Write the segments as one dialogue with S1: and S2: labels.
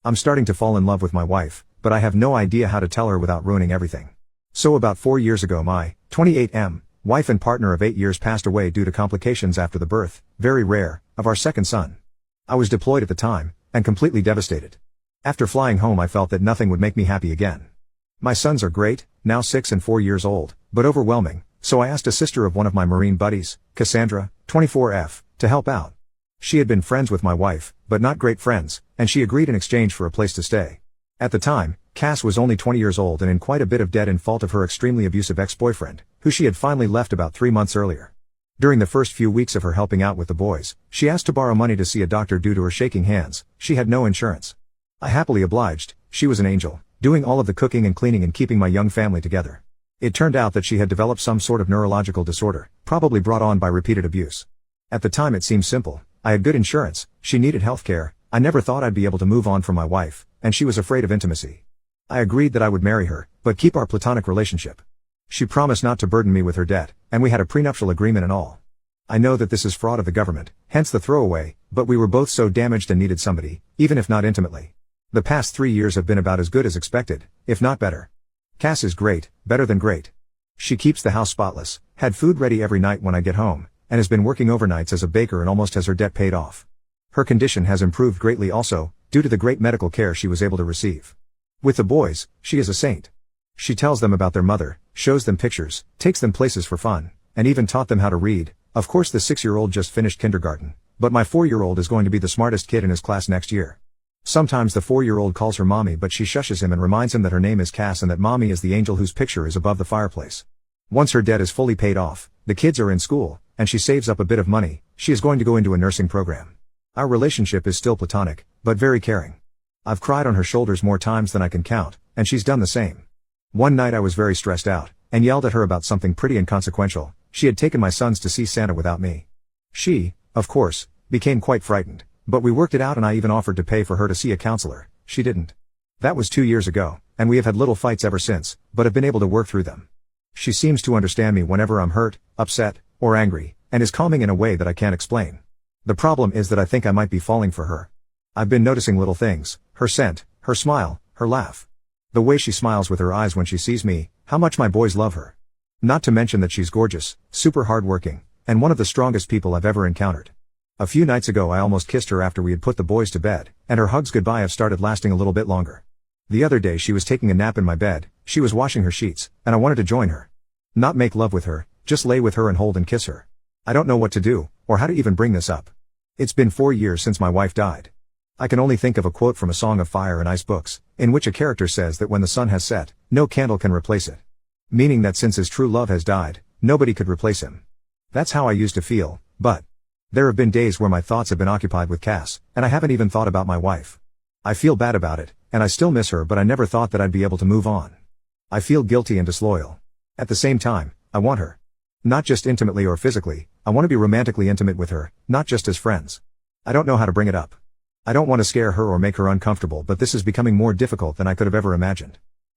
S1: I'm starting to fall in love with my wife, but I have no idea how to tell her without ruining everything. So about 4 years ago my 28M wife and partner of 8 years passed away due to complications after the birth, very rare, of our second son. I was deployed at the time, and completely devastated. After flying home I felt that nothing would make me happy again. My sons are great, now 6 and 4 years old, but overwhelming, so I asked a sister of one of my Marine buddies, Cassandra, 24F, to help out. She had been friends with my wife, but not great friends, and she agreed in exchange for a place to stay. At the time, Cass was only 20 years old and in quite a bit of debt in fault of her extremely abusive ex-boyfriend, who she had finally left about 3 months earlier. During the first few weeks of her helping out with the boys, she asked to borrow money to see a doctor due to her shaking hands. She had no insurance. I happily obliged. She was an angel, doing all of the cooking and cleaning and keeping my young family together. It turned out that she had developed some sort of neurological disorder, probably brought on by repeated abuse. At the time it seemed simple. I had good insurance, she needed health care, I never thought I'd be able to move on from my wife, and she was afraid of intimacy. I agreed that I would marry her, but keep our platonic relationship. She promised not to burden me with her debt, and we had a prenuptial agreement and all. I know that this is fraud of the government, hence the throwaway, but we were both so damaged and needed somebody, even if not intimately. The past 3 years have been about as good as expected, if not better. Cass is great, better than great. She keeps the house spotless, had food ready every night when I get home, and has been working overnights as a baker and almost has her debt paid off. Her condition has improved greatly also, due to the great medical care she was able to receive. With the boys, she is a saint. She tells them about their mother, shows them pictures, takes them places for fun, and even taught them how to read. Of course the 6-year-old just finished kindergarten, but my 4-year-old is going to be the smartest kid in his class next year. Sometimes the 4-year-old calls her mommy, but she shushes him and reminds him that her name is Cass and that mommy is the angel whose picture is above the fireplace. Once her debt is fully paid off, the kids are in school, and she saves up a bit of money, she is going to go into a nursing program. Our relationship is still platonic, but very caring. I've cried on her shoulders more times than I can count, and she's done the same. One night I was very stressed out, and yelled at her about something pretty inconsequential. She had taken my sons to see Santa without me. She, of course, became quite frightened, but we worked it out and I even offered to pay for her to see a counselor. She didn't. That was 2 years ago, and we have had little fights ever since, but have been able to work through them. She seems to understand me whenever I'm hurt, upset, or angry, and is calming in a way that I can't explain. The problem is that I think I might be falling for her. I've been noticing little things, her scent, her smile, her laugh. The way she smiles with her eyes when she sees me, how much my boys love her. Not to mention that she's gorgeous, super hardworking, and one of the strongest people I've ever encountered. A few nights ago I almost kissed her after we had put the boys to bed, and her hugs goodbye have started lasting a little bit longer. The other day she was taking a nap in my bed, she was washing her sheets, and I wanted to join her. Not make love with her, just lay with her and hold and kiss her. I don't know what to do, or how to even bring this up. It's been 4 years since my wife died. I can only think of a quote from A Song of Fire and Ice books, in which a character says that when the sun has set, no candle can replace it. Meaning that since his true love has died, nobody could replace him. That's how I used to feel, but there have been days where my thoughts have been occupied with Cass, and I haven't even thought about my wife. I feel bad about it, and I still miss her, but I never thought that I'd be able to move on. I feel guilty and disloyal. At the same time, I want her. Not just intimately or physically, I want to be romantically intimate with her, not just as friends. I don't know how to bring it up. I don't want to scare her or make her uncomfortable, but this is becoming more difficult than I could have ever imagined.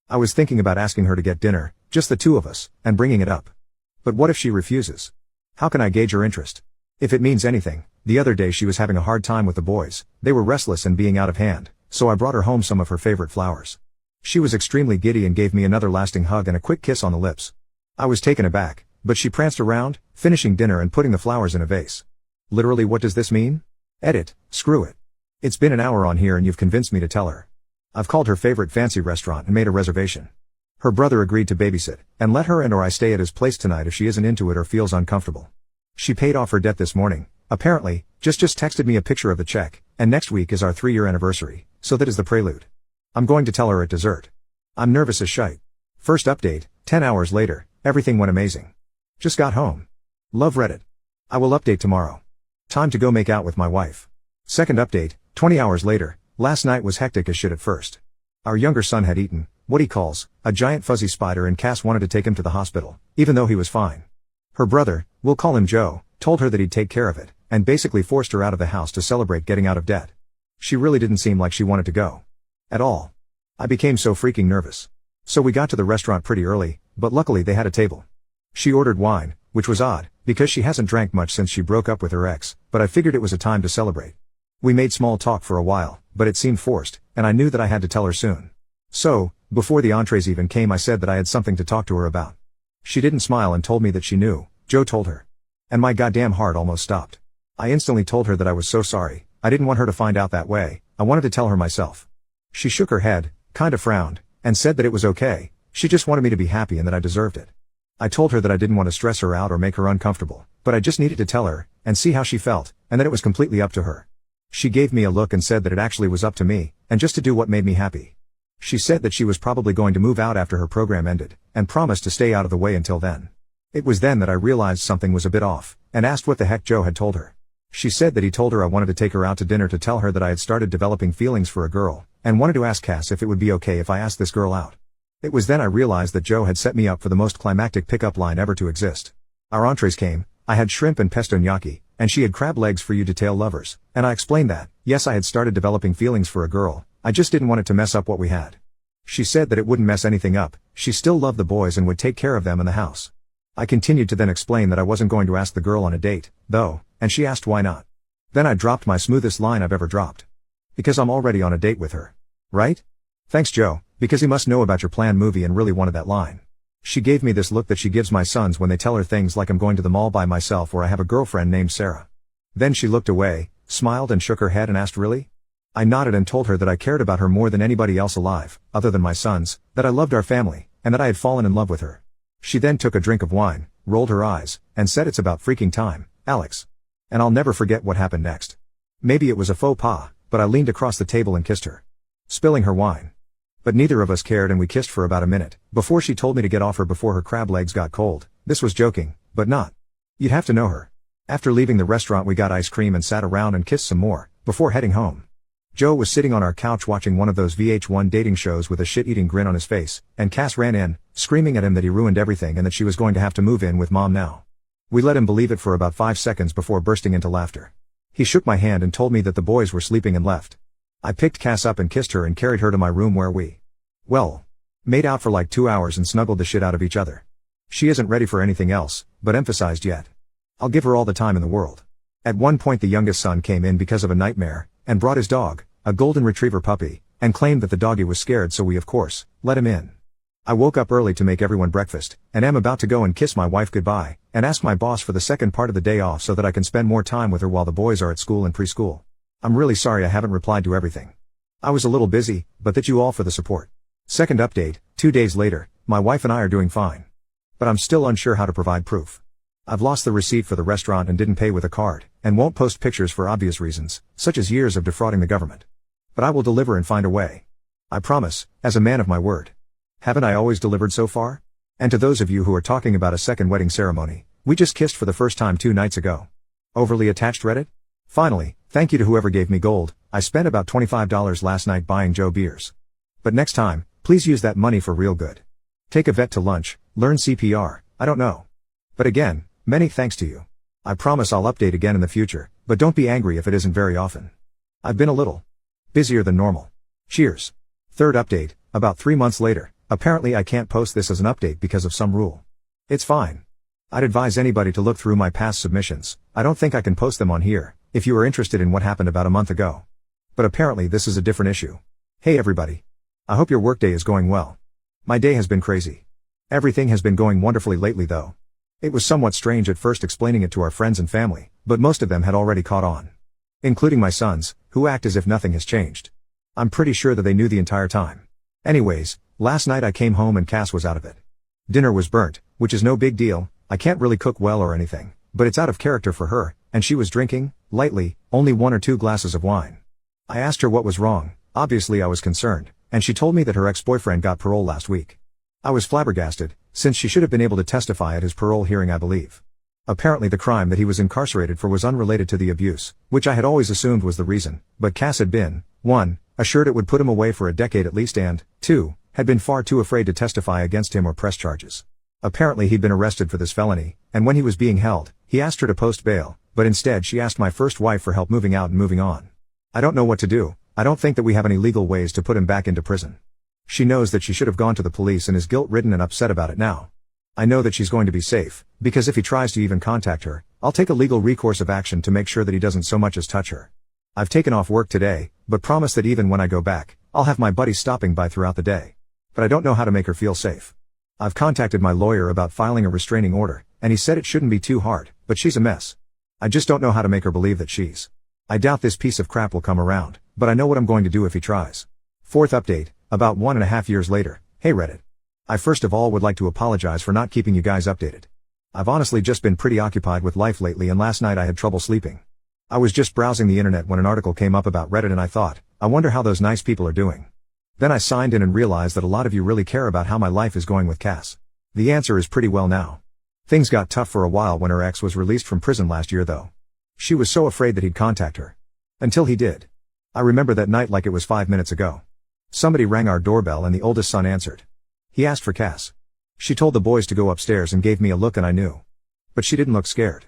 S1: I was thinking about asking her to get dinner, just the two of us, and bringing it up. But what if she refuses? How can I gauge her interest? If it means anything, the other day she was having a hard time with the boys, they were restless and being out of hand, so I brought her home some of her favorite flowers. She was extremely giddy and gave me another lasting hug and a quick kiss on the lips. I was taken aback, but she pranced around, finishing dinner and putting the flowers in a vase. Literally, what does this mean? Edit, screw it. It's been an hour on here and you've convinced me to tell her. I've called her favorite fancy restaurant and made a reservation. Her brother agreed to babysit, and let her and or I stay at his place tonight if she isn't into it or feels uncomfortable. She paid off her debt this morning, apparently, just texted me a picture of the check, and next week is our 3-year anniversary, so that is the prelude. I'm going to tell her at dessert. I'm nervous as shite. First update, 10 hours later, everything went amazing. Just got home. Love Reddit. I will update tomorrow. Time to go make out with my wife. Second update, 20 hours later, last night was hectic as shit at first. Our younger son had eaten what he calls a giant fuzzy spider and Cass wanted to take him to the hospital, even though he was fine. Her brother, we'll call him Joe, told her that he'd take care of it, and basically forced her out of the house to celebrate getting out of debt. She really didn't seem like she wanted to go. At all. I became so freaking nervous. So we got to the restaurant pretty early, but luckily they had a table. She ordered wine, which was odd, because she hasn't drank much since she broke up with her ex, but I figured it was a time to celebrate. We made small talk for a while, but it seemed forced, and I knew that I had to tell her soon. So, before the entrees even came, I said that I had something to talk to her about. She didn't smile and told me that she knew. Joe told her. And my goddamn heart almost stopped. I instantly told her that I was so sorry. I didn't want her to find out that way. I wanted to tell her myself. She shook her head, kinda frowned, and said that it was okay. She just wanted me to be happy and that I deserved it. I told her that I didn't want to stress her out or make her uncomfortable, but I just needed to tell her, and see how she felt, and that it was completely up to her. She gave me a look and said that it actually was up to me, and just to do what made me happy. She said that she was probably going to move out after her program ended, and promised to stay out of the way until then. It was then that I realized something was a bit off, and asked what the heck Joe had told her. She said that he told her I wanted to take her out to dinner to tell her that I had started developing feelings for a girl, and wanted to ask Cass if it would be okay if I asked this girl out. It was then I realized that Joe had set me up for the most climactic pickup line ever to exist. Our entrees came. I had shrimp and pesto gnocchi, and she had crab legs for you detail lovers, and I explained that, yes, I had started developing feelings for a girl, I just didn't want it to mess up what we had. She said that it wouldn't mess anything up, she still loved the boys and would take care of them in the house. I continued to then explain that I wasn't going to ask the girl on a date, though, and she asked why not. Then I dropped my smoothest line I've ever dropped. Because I'm already on a date with her. Right? Thanks Joe, because he must know about your planned movie and really wanted that line. She gave me this look that she gives my sons when they tell her things like I'm going to the mall by myself or I have a girlfriend named Sarah. Then she looked away, smiled and shook her head and asked really? I nodded and told her that I cared about her more than anybody else alive, other than my sons, that I loved our family, and that I had fallen in love with her. She then took a drink of wine, rolled her eyes, and said it's about freaking time, Alex. And I'll never forget what happened next. Maybe it was a faux pas, but I leaned across the table and kissed her. Spilling her wine. But neither of us cared and we kissed for about a minute, before she told me to get off her before her crab legs got cold. This was joking, but not. You'd have to know her. After leaving the restaurant we got ice cream and sat around and kissed some more, before heading home. Joe was sitting on our couch watching one of those VH1 dating shows with a shit-eating grin on his face, and Cass ran in, screaming at him that he ruined everything and that she was going to have to move in with Mom now. We let him believe it for about 5 seconds before bursting into laughter. He shook my hand and told me that the boys were sleeping and left. I picked Cass up and kissed her and carried her to my room where we, well, made out for like 2 hours and snuggled the shit out of each other. She isn't ready for anything else, but emphasized yet. I'll give her all the time in the world. At one point the youngest son came in because of a nightmare, and brought his dog, a golden retriever puppy, and claimed that the doggy was scared so we of course, let him in. I woke up early to make everyone breakfast, and am about to go and kiss my wife goodbye, and ask my boss for the second part of the day off so that I can spend more time with her while the boys are at school and preschool. I'm really sorry I haven't replied to everything. I was a little busy, but thank you all for the support. Second update, 2 days later, my wife and I are doing fine. But I'm still unsure how to provide proof. I've lost the receipt for the restaurant and didn't pay with a card, and won't post pictures for obvious reasons, such as years of defrauding the government. But I will deliver and find a way. I promise, as a man of my word. Haven't I always delivered so far? And to those of you who are talking about a second wedding ceremony, we just kissed for the first time 2 nights ago. Overly attached Reddit? Finally, thank you to whoever gave me gold. I spent about $25 last night buying Joe beers. But next time, please use that money for real good. Take a vet to lunch, learn CPR, I don't know. But again, many thanks to you. I promise I'll update again in the future, but don't be angry if it isn't very often. I've been a little busier than normal. Cheers. Third update, about 3 months later. Apparently I can't post this as an update because of some rule. It's fine. I'd advise anybody to look through my past submissions. I don't think I can post them on here, if you are interested in what happened about a month ago. But apparently this is a different issue. Hey everybody. I hope your workday is going well. My day has been crazy. Everything has been going wonderfully lately though. It was somewhat strange at first explaining it to our friends and family, but most of them had already caught on. Including my sons, who act as if nothing has changed. I'm pretty sure that they knew the entire time. Anyways, last night I came home and Cass was out of it. Dinner was burnt, which is no big deal. I can't really cook well or anything, but it's out of character for her, and she was drinking, lightly, only 1 or 2 glasses of wine. I asked her what was wrong. Obviously I was concerned, and she told me that her ex-boyfriend got parole last week. I was flabbergasted, since she should have been able to testify at his parole hearing I believe. Apparently the crime that he was incarcerated for was unrelated to the abuse, which I had always assumed was the reason, but Cass had been, 1, assured it would put him away for a decade at least and, 2, had been far too afraid to testify against him or press charges. Apparently he'd been arrested for this felony, and when he was being held, he asked her to post bail, but instead she asked my first wife for help moving out and moving on. I don't know what to do. I don't think that we have any legal ways to put him back into prison. She knows that she should have gone to the police and is guilt-ridden and upset about it now. I know that she's going to be safe, because if he tries to even contact her, I'll take a legal recourse of action to make sure that he doesn't so much as touch her. I've taken off work today, but promise that even when I go back, I'll have my buddies stopping by throughout the day. But I don't know how to make her feel safe. I've contacted my lawyer about filing a restraining order, and he said it shouldn't be too hard, but she's a mess. I just don't know how to make her believe that she's. I doubt this piece of crap will come around, but I know what I'm going to do if he tries. Fourth update, about 1.5 years later. Hey Reddit. I first of all would like to apologize for not keeping you guys updated. I've honestly just been pretty occupied with life lately, and last night I had trouble sleeping. I was just browsing the internet when an article came up about Reddit and I thought, I wonder how those nice people are doing. Then I signed in and realized that a lot of you really care about how my life is going with Cass. The answer is pretty well now. Things got tough for a while when her ex was released from prison last year though. She was so afraid that he'd contact her. Until he did. I remember that night like it was 5 minutes ago. Somebody rang our doorbell and the oldest son answered. He asked for Cass. She told the boys to go upstairs and gave me a look and I knew. But she didn't look scared.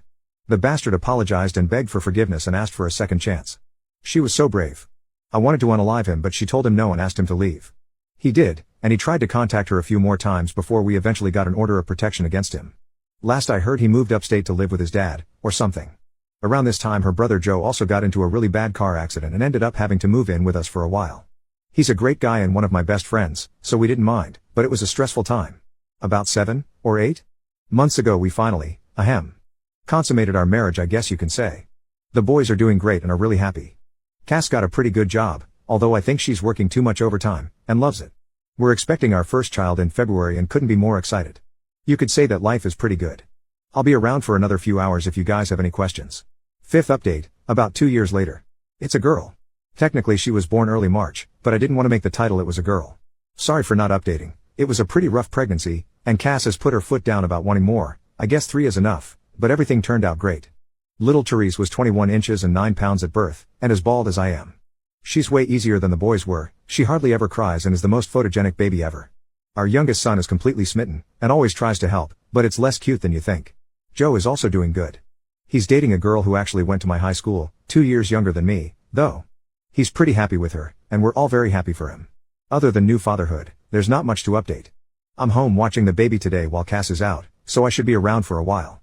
S1: The bastard apologized and begged for forgiveness and asked for a second chance. She was so brave. I wanted to unalive him but she told him no and asked him to leave. He did, and he tried to contact her a few more times before we eventually got an order of protection against him. Last I heard he moved upstate to live with his dad, or something. Around this time her brother Joe also got into a really bad car accident and ended up having to move in with us for a while. He's a great guy and one of my best friends, so we didn't mind, but it was a stressful time. About 7 or 8 months ago we finally, consummated our marriage, I guess you can say. The boys are doing great and are really happy. Cass got a pretty good job, although I think she's working too much overtime, and loves it. We're expecting our first child in February and couldn't be more excited. You could say that life is pretty good. I'll be around for another few hours if you guys have any questions. Fifth update, about 2 years later. It's a girl. Technically she was born early March, but I didn't want to make the title it was a girl. Sorry for not updating. It was a pretty rough pregnancy, and Cass has put her foot down about wanting more. I guess 3 is enough, but everything turned out great. Little Therese was 21 inches and 9 pounds at birth, and as bald as I am. She's way easier than the boys were, she hardly ever cries and is the most photogenic baby ever. Our youngest son is completely smitten, and always tries to help, but it's less cute than you think. Joe is also doing good. He's dating a girl who actually went to my high school, 2 years younger than me, though. He's pretty happy with her, and we're all very happy for him. Other than new fatherhood, there's not much to update. I'm home watching the baby today while Cass is out, so I should be around for a while.